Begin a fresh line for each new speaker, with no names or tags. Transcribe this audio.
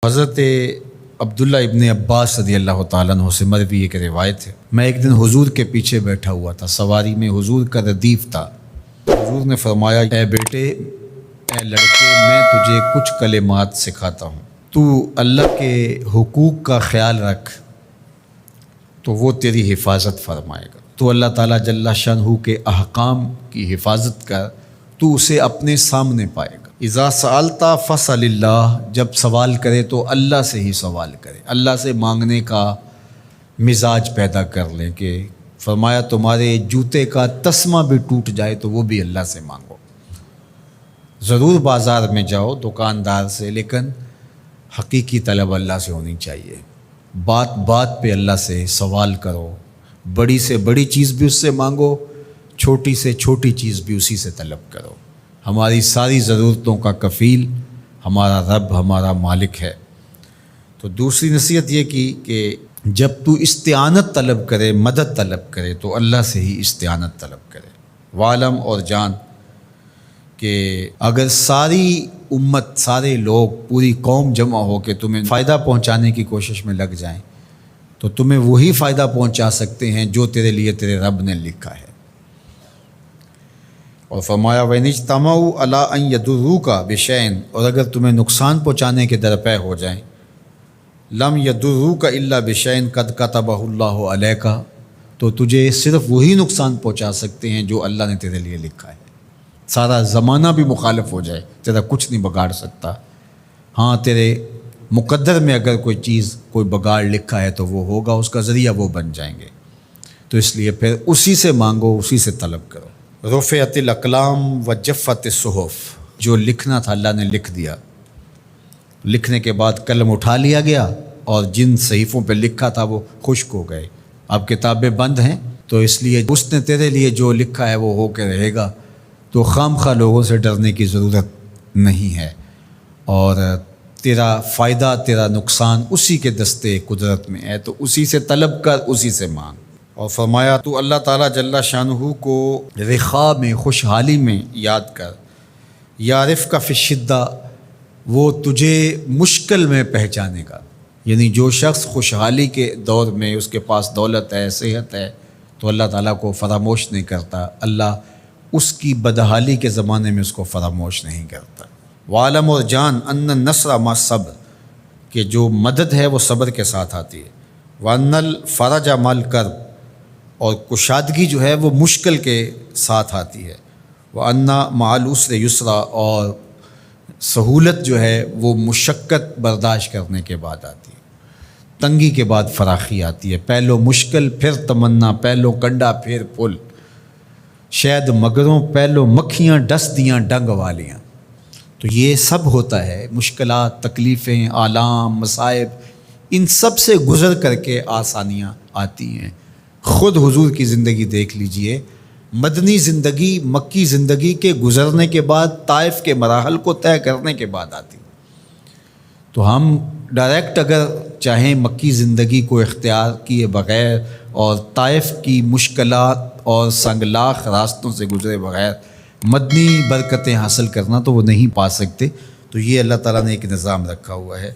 حضرت عبداللہ ابن عباس رضی اللہ تعالیٰ عنہ سے مروی ایک روایت ہے، میں ایک دن حضور کے پیچھے بیٹھا ہوا تھا، سواری میں حضور کا ردیف تھا۔ حضور نے فرمایا، اے بیٹے، اے لڑکے، میں تجھے کچھ کلمات سکھاتا ہوں، تو اللہ کے حقوق کا خیال رکھ تو وہ تیری حفاظت فرمائے گا۔ تو اللہ تعالیٰ جل شانہ کے احکام کی حفاظت کر، تو اسے اپنے سامنے پائے گا۔ اذا سألت فاسأل اللہ، جب سوال کرے تو اللہ سے ہی سوال کرے، اللہ سے مانگنے کا مزاج پیدا کر لیں کہ فرمایا تمہارے جوتے کا تسمہ بھی ٹوٹ جائے تو وہ بھی اللہ سے مانگو۔ ضرور بازار میں جاؤ دکاندار سے، لیکن حقیقی طلب اللہ سے ہونی چاہیے۔ بات بات پہ اللہ سے سوال کرو، بڑی سے بڑی چیز بھی اس سے مانگو، چھوٹی سے چھوٹی چیز بھی اسی سے طلب کرو۔ ہماری ساری ضرورتوں کا کفیل ہمارا رب، ہمارا مالک ہے۔ تو دوسری نصیحت یہ کی کہ جب تو استعانت طلب کرے، مدد طلب کرے تو اللہ سے ہی استعانت طلب کرے۔ وعلم، اور جان کہ اگر ساری امت، سارے لوگ، پوری قوم جمع ہو کے تمہیں فائدہ پہنچانے کی کوشش میں لگ جائیں تو تمہیں وہی فائدہ پہنچا سکتے ہیں جو تیرے لیے تیرے رب نے لکھا ہے۔ اور فرمایا وَإِنِ اجْتَمَعُوا عَلَىٰ أَن يَضُرُّوكَ بِشَيْءٍ، اور اگر تمہیں نقصان پہنچانے کے درپے ہو جائیں، لَمْ يَضُرُّوكَ إِلَّا بِشَيْءٍ قَدْ كَتَبَهُ اللَّهُ عَلَيْكَ، تو تجھے صرف وہی نقصان پہنچا سکتے ہیں جو اللہ نے تیرے لیے لکھا ہے۔ سارا زمانہ بھی مخالف ہو جائے، تیرا کچھ نہیں بگاڑ سکتا۔ ہاں، تیرے مقدر میں اگر کوئی چیز، کوئی بگاڑ لکھا ہے تو وہ ہوگا، اس کا ذریعہ وہ بن جائیں گے۔ تو اس لیے پھر اسی سے مانگو، اسی سے طلب کرو۔ رفعت الاقلام وجفت الصحف، جو لکھنا تھا اللہ نے لکھ دیا، لکھنے کے بعد قلم اٹھا لیا گیا اور جن صحیفوں پہ لکھا تھا وہ خشک ہو گئے۔ اب کتابیں بند ہیں، تو اس لیے اس نے تیرے لیے جو لکھا ہے وہ ہو کے رہے گا، تو خام خواہ لوگوں سے ڈرنے کی ضرورت نہیں ہے، اور تیرا فائدہ، تیرا نقصان اسی کے دستے قدرت میں ہے، تو اسی سے طلب کر، اسی سے مانگ۔ اور فرمایا تو اللہ تعالیٰ جل شانہ کو رخاء میں، خوشحالی میں یاد کر، یعرف کا فی الشدہ، وہ تجھے مشکل میں پہچانے گا۔ یعنی جو شخص خوشحالی کے دور میں اس کے پاس دولت ہے، صحت ہے، تو اللہ تعالیٰ کو فراموش نہیں کرتا، اللہ اس کی بدحالی کے زمانے میں اس کو فراموش نہیں کرتا۔ وعلم، اور جان، ان النصر مع الصبر، کہ جو مدد ہے وہ صبر کے ساتھ آتی ہے۔ وان الفرج مع الکرب، اور کشادگی جو ہے وہ مشکل کے ساتھ آتی ہے۔ وان مع العسر یسرا، اور سہولت جو ہے وہ مشقت برداشت کرنے کے بعد آتی ہے، تنگی کے بعد فراخی آتی ہے۔ پہلو مشکل پھر تمنا، پہلو کنڈا پھر پل، شاید مگروں پہلو مکھیاں ڈس دیاں ڈنگ والیاں۔ تو یہ سب ہوتا ہے، مشکلات، تکلیفیں، آلام، مصائب، ان سب سے گزر کر کے آسانیاں آتی ہیں۔ خود حضور کی زندگی دیکھ لیجئے، مدنی زندگی مکی زندگی کے گزرنے کے بعد، طائف کے مراحل کو طے کرنے کے بعد آتی۔ تو ہم ڈائریکٹ اگر چاہیں مکی زندگی کو اختیار کیے بغیر اور طائف کی مشکلات اور سنگلاخ راستوں سے گزرے بغیر مدنی برکتیں حاصل کرنا، تو وہ نہیں پا سکتے۔ تو یہ اللہ تعالیٰ نے ایک نظام رکھا ہوا ہے۔